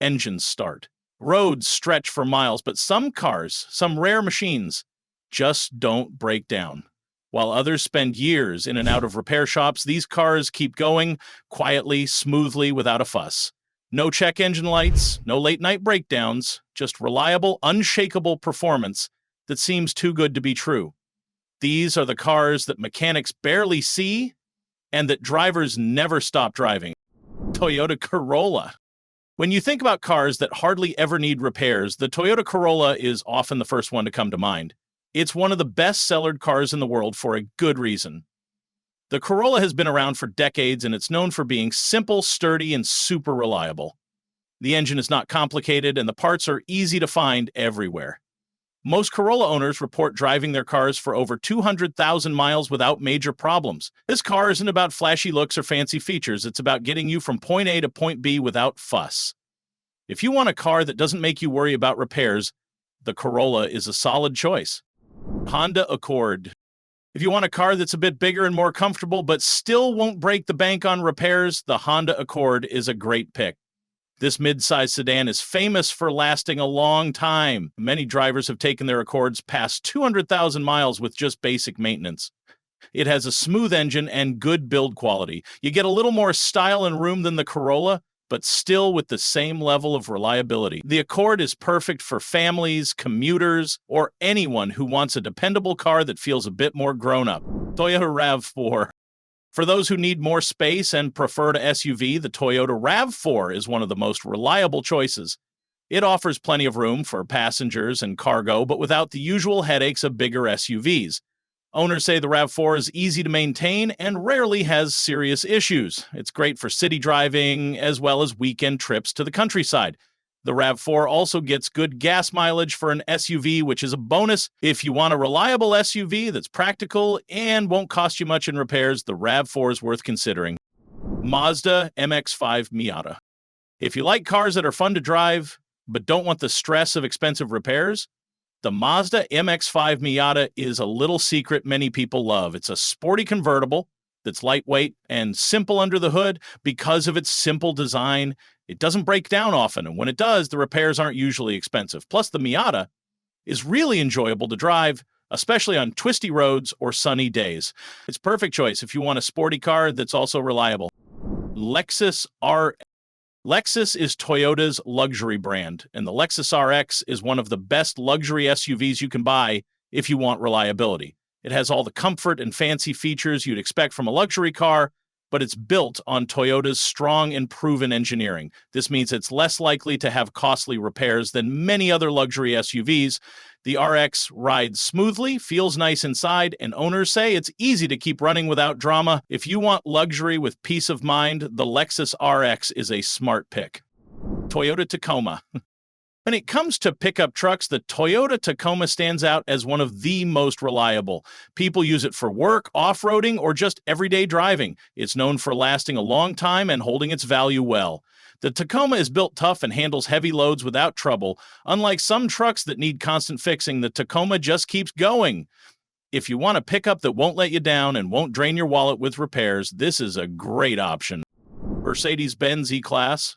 engines start. Roads stretch for miles, but some cars, some rare machines, just don't break down. While others spend years in and out of repair shops, these cars keep going quietly, smoothly, without a fuss. No check engine lights, no late-night breakdowns, just reliable, unshakable performance that seems too good to be true. These are the cars that mechanics barely see and that drivers never stop driving. Toyota Corolla. When you think about cars that hardly ever need repairs, the Toyota Corolla is often the first one to come to mind. It's one of the best-selling cars in the world for a good reason. The Corolla has been around for decades, and it's known for being simple, sturdy, and super reliable. The engine is not complicated, and the parts are easy to find everywhere. Most Corolla owners report driving their cars for over 200,000 miles without major problems. This car isn't about flashy looks or fancy features. It's about getting you from point A to point B without fuss. If you want a car that doesn't make you worry about repairs, the Corolla is a solid choice. Honda Accord. If you want a car that's a bit bigger and more comfortable but still won't break the bank on repairs, the Honda Accord is a great pick. This mid-size sedan is famous for lasting a long time. Many drivers have taken their Accords past 200,000 miles with just basic maintenance. It has a smooth engine and good build quality. You get a little more style and room than the Corolla, but still with the same level of reliability. The Accord is perfect for families, commuters, or anyone who wants a dependable car that feels a bit more grown-up. Toyota RAV4. For those who need more space and prefer an SUV, the Toyota RAV4 is one of the most reliable choices. It offers plenty of room for passengers and cargo, but without the usual headaches of bigger SUVs. Owners say the RAV4 is easy to maintain and rarely has serious issues. It's great for city driving as well as weekend trips to the countryside. The RAV4 also gets good gas mileage for an SUV, which is a bonus. If you want a reliable SUV that's practical and won't cost you much in repairs, the RAV4 is worth considering. Mazda MX5 Miata. If you like cars that are fun to drive but don't want the stress of expensive repairs, the Mazda MX5 Miata is a little secret many people love. It's a sporty convertible that's lightweight and simple under the hood. Because of its simple design, it doesn't break down often, and when it does, the repairs aren't usually expensive. Plus, the Miata is really enjoyable to drive, especially on twisty roads or sunny days. It's a perfect choice if you want a sporty car that's also reliable. Lexus RX. Lexus is Toyota's luxury brand, and the Lexus RX is one of the best luxury SUVs you can buy if you want reliability. It has all the comfort and fancy features you'd expect from a luxury car, but it's built on Toyota's strong and proven engineering. This means it's less likely to have costly repairs than many other luxury SUVs. The RX rides smoothly, feels nice inside, and owners say it's easy to keep running without drama. If you want luxury with peace of mind, the Lexus RX is a smart pick. Toyota Tacoma. When it comes to pickup trucks, the Toyota Tacoma stands out as one of the most reliable. People use it for work, off-roading, or just everyday driving. It's known for lasting a long time and holding its value well. The Tacoma is built tough and handles heavy loads without trouble. Unlike some trucks that need constant fixing, the Tacoma just keeps going. If you want a pickup that won't let you down and won't drain your wallet with repairs, this is a great option. Mercedes-Benz EClass.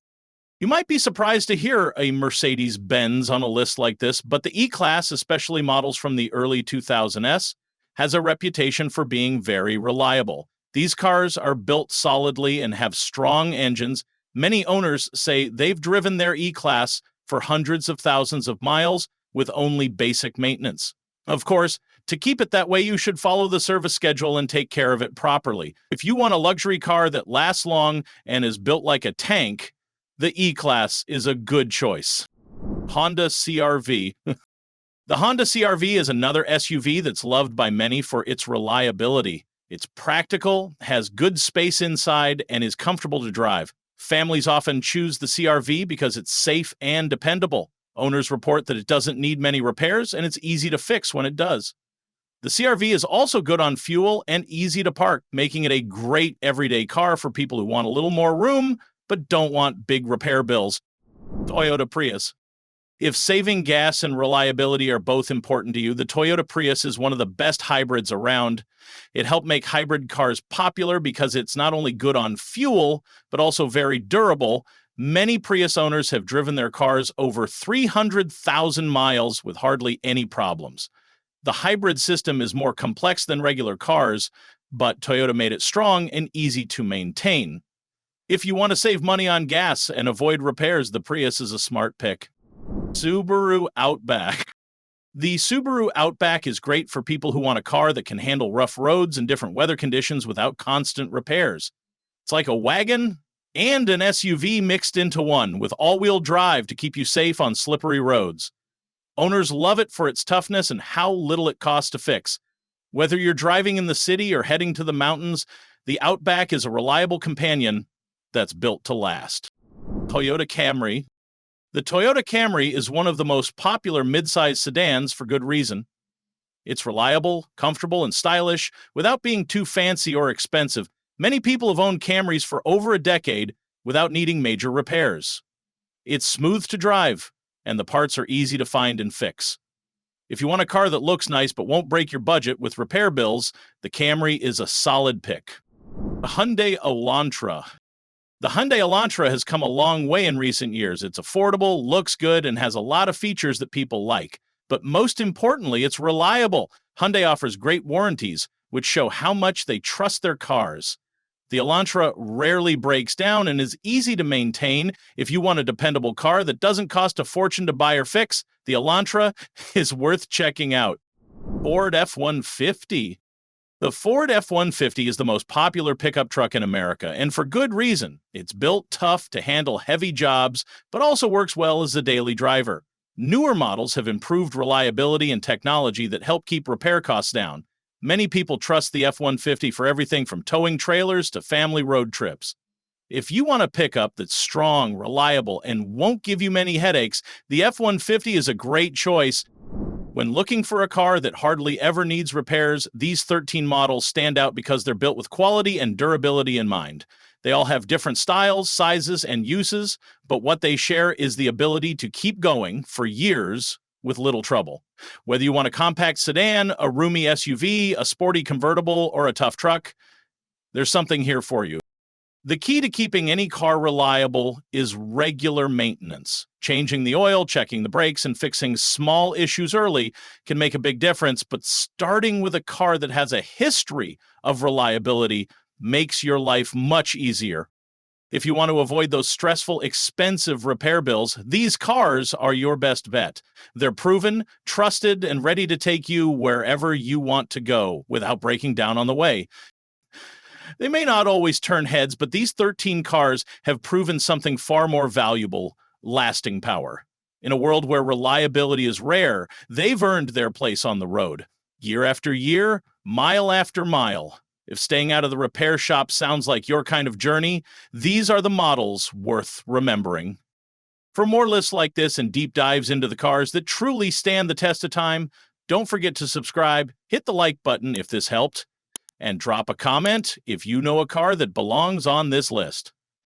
You might be surprised to hear a Mercedes-Benz on a list like this, but the E-Class, especially models from the early 2000s, has a reputation for being very reliable. These cars are built solidly and have strong engines. Many owners say they've driven their E-Class for hundreds of thousands of miles with only basic maintenance. Of course, to keep it that way, you should follow the service schedule and take care of it properly. If you want a luxury car that lasts long and is built like a tank, the E-Class is a good choice. Honda CR-V. The Honda CR-V is another SUV that's loved by many for its reliability. It's practical, has good space inside, and is comfortable to drive. Families often choose the CR-V because it's safe and dependable. Owners report that it doesn't need many repairs, and it's easy to fix when it does. The CR-V is also good on fuel and easy to park, making it a great everyday car for people who want a little more room but don't want big repair bills. Toyota Prius. If saving gas and reliability are both important to you, the Toyota Prius is one of the best hybrids around. It helped make hybrid cars popular because it's not only good on fuel, but also very durable. Many Prius owners have driven their cars over 300,000 miles with hardly any problems. The hybrid system is more complex than regular cars, but Toyota made it strong and easy to maintain. If you want to save money on gas and avoid repairs, the Prius is a smart pick. Subaru Outback. The Subaru Outback is great for people who want a car that can handle rough roads and different weather conditions without constant repairs. It's like a wagon and an SUV mixed into one, with all-wheel drive to keep you safe on slippery roads. Owners love it for its toughness and how little it costs to fix. Whether you're driving in the city or heading to the mountains, the Outback is a reliable companion that's built to last. Toyota Camry. The Toyota Camry is one of the most popular midsize sedans for good reason. It's reliable, comfortable, and stylish without being too fancy or expensive. Many people have owned Camrys for over a decade without needing major repairs. It's smooth to drive, and the parts are easy to find and fix. If you want a car that looks nice but won't break your budget with repair bills, the Camry is a solid pick. The Hyundai Elantra. The Hyundai Elantra has come a long way in recent years. It's affordable, looks good, and has a lot of features that people like. But most importantly, it's reliable. Hyundai offers great warranties, which show how much they trust their cars. The Elantra rarely breaks down and is easy to maintain. If you want a dependable car that doesn't cost a fortune to buy or fix, the Elantra is worth checking out. Ford F-150. The Ford F-150 is the most popular pickup truck in America, and for good reason. It's built tough to handle heavy jobs, but also works well as a daily driver. Newer models have improved reliability and technology that help keep repair costs down. Many people trust the F-150 for everything from towing trailers to family road trips. If you want a pickup that's strong, reliable, and won't give you many headaches, the F-150 is a great choice. When looking for a car that hardly ever needs repairs, these 13 models stand out because they're built with quality and durability in mind. They all have different styles, sizes, and uses, but what they share is the ability to keep going for years with little trouble. Whether you want a compact sedan, a roomy SUV, a sporty convertible, or a tough truck, there's something here for you. The key to keeping any car reliable is regular maintenance. Changing the oil, checking the brakes, and fixing small issues early can make a big difference, but starting with a car that has a history of reliability makes your life much easier. If you want to avoid those stressful, expensive repair bills, these cars are your best bet. They're proven, trusted, and ready to take you wherever you want to go without breaking down on the way. They may not always turn heads, but these 13 cars have proven something far more valuable: lasting power. In a world where reliability is rare, they've earned their place on the road. Year after year, mile after mile. If staying out of the repair shop sounds like your kind of journey, these are the models worth remembering. For more lists like this and deep dives into the cars that truly stand the test of time, don't forget to subscribe, hit the like button if this helped, and drop a comment if you know a car that belongs on this list.